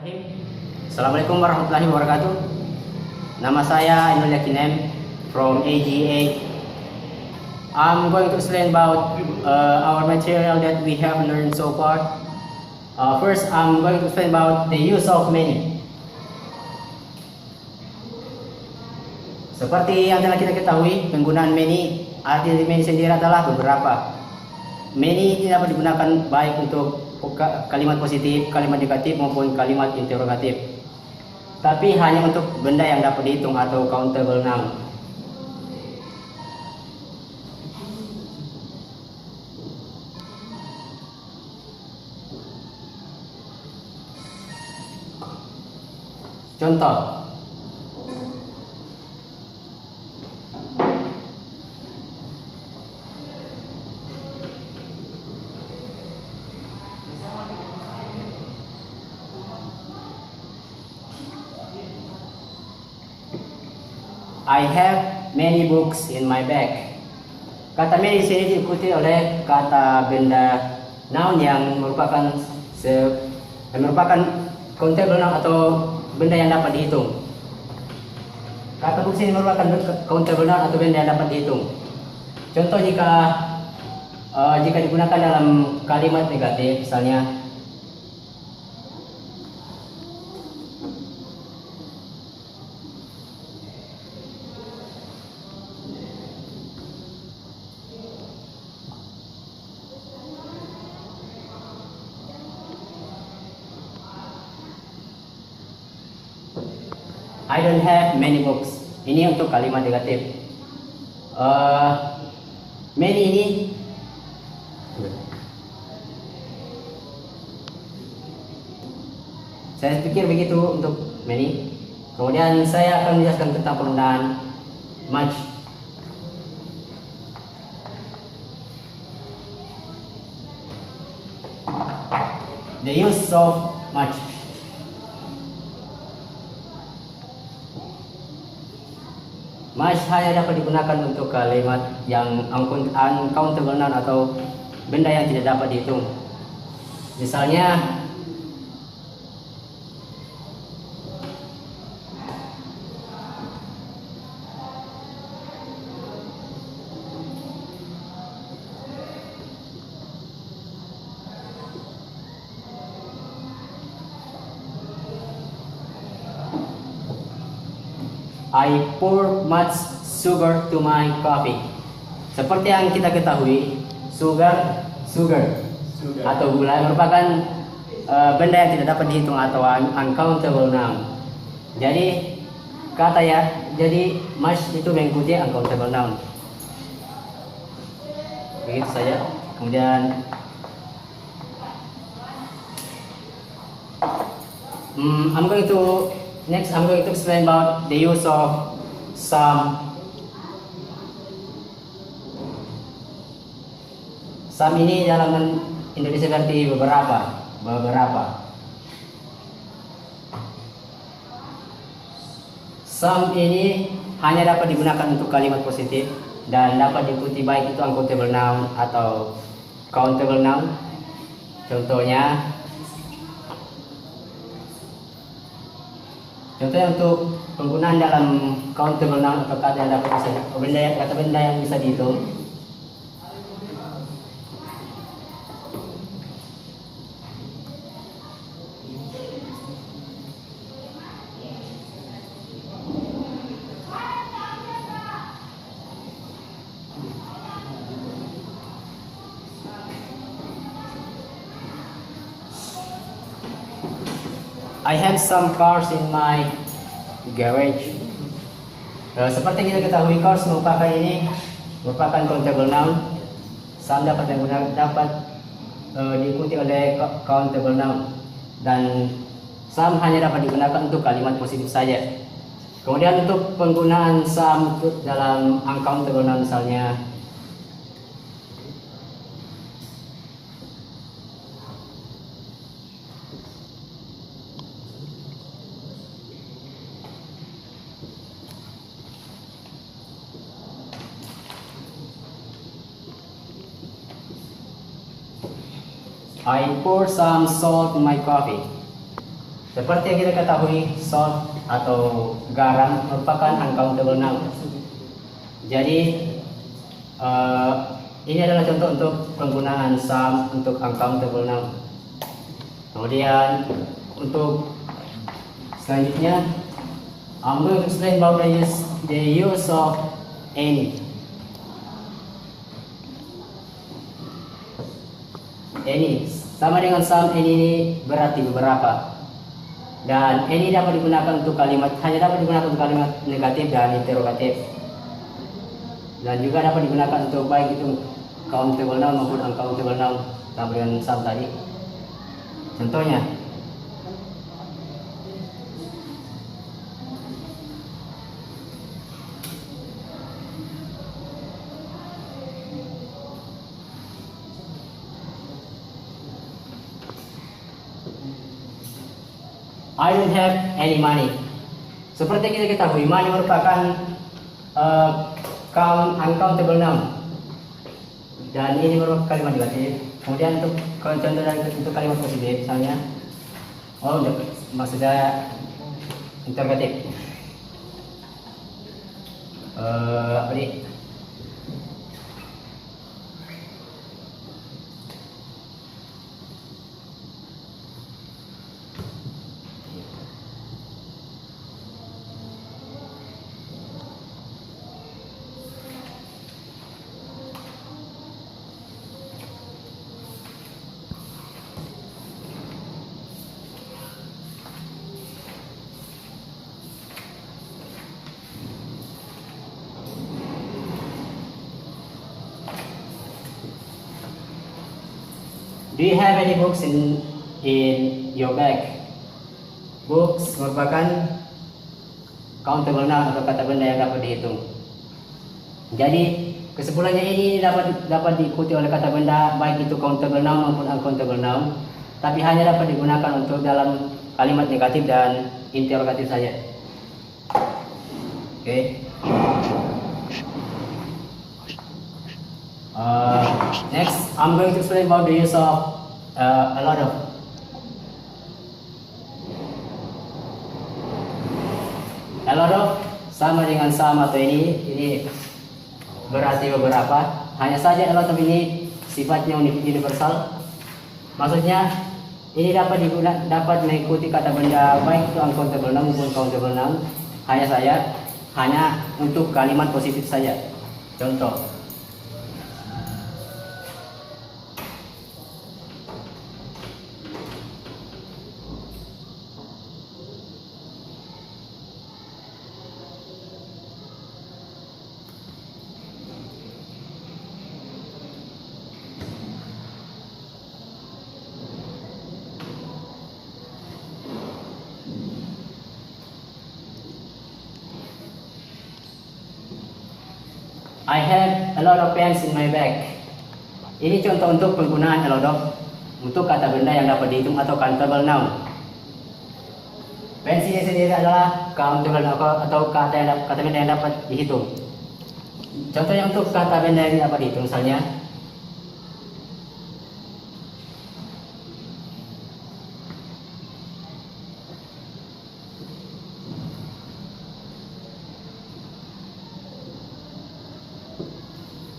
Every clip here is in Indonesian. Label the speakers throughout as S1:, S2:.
S1: Bismillahirrahmanirrahim. Assalamualaikum warahmatullahi wabarakatuh. Nama saya Ainul Yakinem from AGA. I'm going to explain about our material that we have learned so far. First, I'm going to explain about the use of many. Seperti yang telah kita ketahui, penggunaan many, arti dari many sendiri adalah beberapa. Many dapat digunakan baik untuk kalimat positif, kalimat negatif maupun kalimat interrogatif. Tapi hanya untuk benda yang dapat dihitung atau countable noun. Contoh. I have many books in my bag. Kata many di sini diikuti oleh kata benda noun yang merupakan countable noun atau benda yang dapat dihitung. Kata books ini merupakan countable noun atau benda yang dapat dihitung. Contoh jika digunakan dalam kalimat negatif, misalnya I don't have many books. Ini untuk kalimat negatif. Many ini saya pikir begitu untuk many. Kemudian saya akan menjelaskan tentang penggunaan much. The use of much. Much hanya dapat digunakan untuk kalimat yang uncountable noun atau benda yang tidak dapat dihitung. Misalnya, I pour much sugar to my coffee. Seperti yang kita ketahui, sugar atau gula merupakan benda yang tidak dapat dihitung atau uncountable noun. Jadi much itu mengikuti uncountable noun. Begitu saja. Kemudian Next, I'm going to explain about the use of some. Some ini dalam Indonesia berarti beberapa. Some ini hanya dapat digunakan untuk kalimat positif dan dapat diikuti baik itu uncountable noun atau countable noun. Contohnya untuk penggunaan dalam countable noun atau kata yang dapat benda yang bisa dihitung. I have some cars in my garage. Seperti kita ketahui, cars merupakan countable noun. Some dapat diikuti oleh countable noun dan some hanya dapat digunakan untuk kalimat positif saja. Kemudian untuk penggunaan some dalam uncountable noun misalnya I pour some salt in my coffee. Seperti yang kita ketahui, salt atau garam merupakan uncountable noun. Jadi ini adalah contoh untuk penggunaan some untuk uncountable noun. Kemudian untuk selanjutnya, I'm going to explain about the use of any. Any sama dengan some, any ini berarti beberapa. Dan any dapat digunakan untuk hanya dapat digunakan untuk kalimat negatif dan interrogatif. Dan juga dapat digunakan untuk baik itu countable noun maupun uncountable noun sama dengan some tadi. Contohnya, I don't have any money. Seperti kita ketahui, money merupakan uncountable noun. Dan ini merupakan kalimat negatif. Kemudian untuk contoh dari untuk kalimat positif, misalnya, maksudnya interrogatif. Apa nih? Do you have any books in your bag? Books merupakan countable noun atau kata benda yang dapat dihitung. Jadi kesimpulannya ini dapat diikuti oleh kata benda baik itu countable noun maupun uncountable noun, tapi hanya dapat digunakan untuk dalam kalimat negatif dan interrogatif saja. Oke. Next, I'm going to explain about the use of a lot of. A lot of sama dengan sama atau ini berarti beberapa. Hanya saja a lot of ini sifatnya universal. Maksudnya ini dapat mengikuti kata benda baik itu uncountable noun maupun countable noun. Hanya untuk kalimat positif saja. Contoh. I have a lot of pens in my bag. Ini contoh untuk penggunaan a lot of untuk kata benda yang dapat dihitung atau countable noun. Pens ini sendiri adalah countable atau kata benda yang dapat dihitung. Contohnya untuk kata benda yang dapat dihitung, misalnya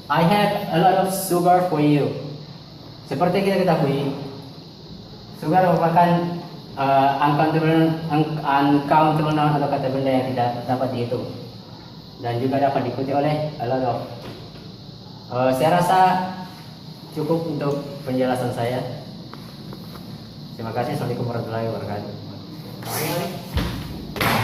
S1: I have a lot of sugar for you. Seperti kita ketahui, sugar merupakan uncountable noun atau kata benda yang tidak dapat dihitung dan juga dapat diikuti oleh a lot of. Saya rasa cukup untuk penjelasan saya. Terima kasih. Assalamualaikum warahmatullahi wabarakatuh.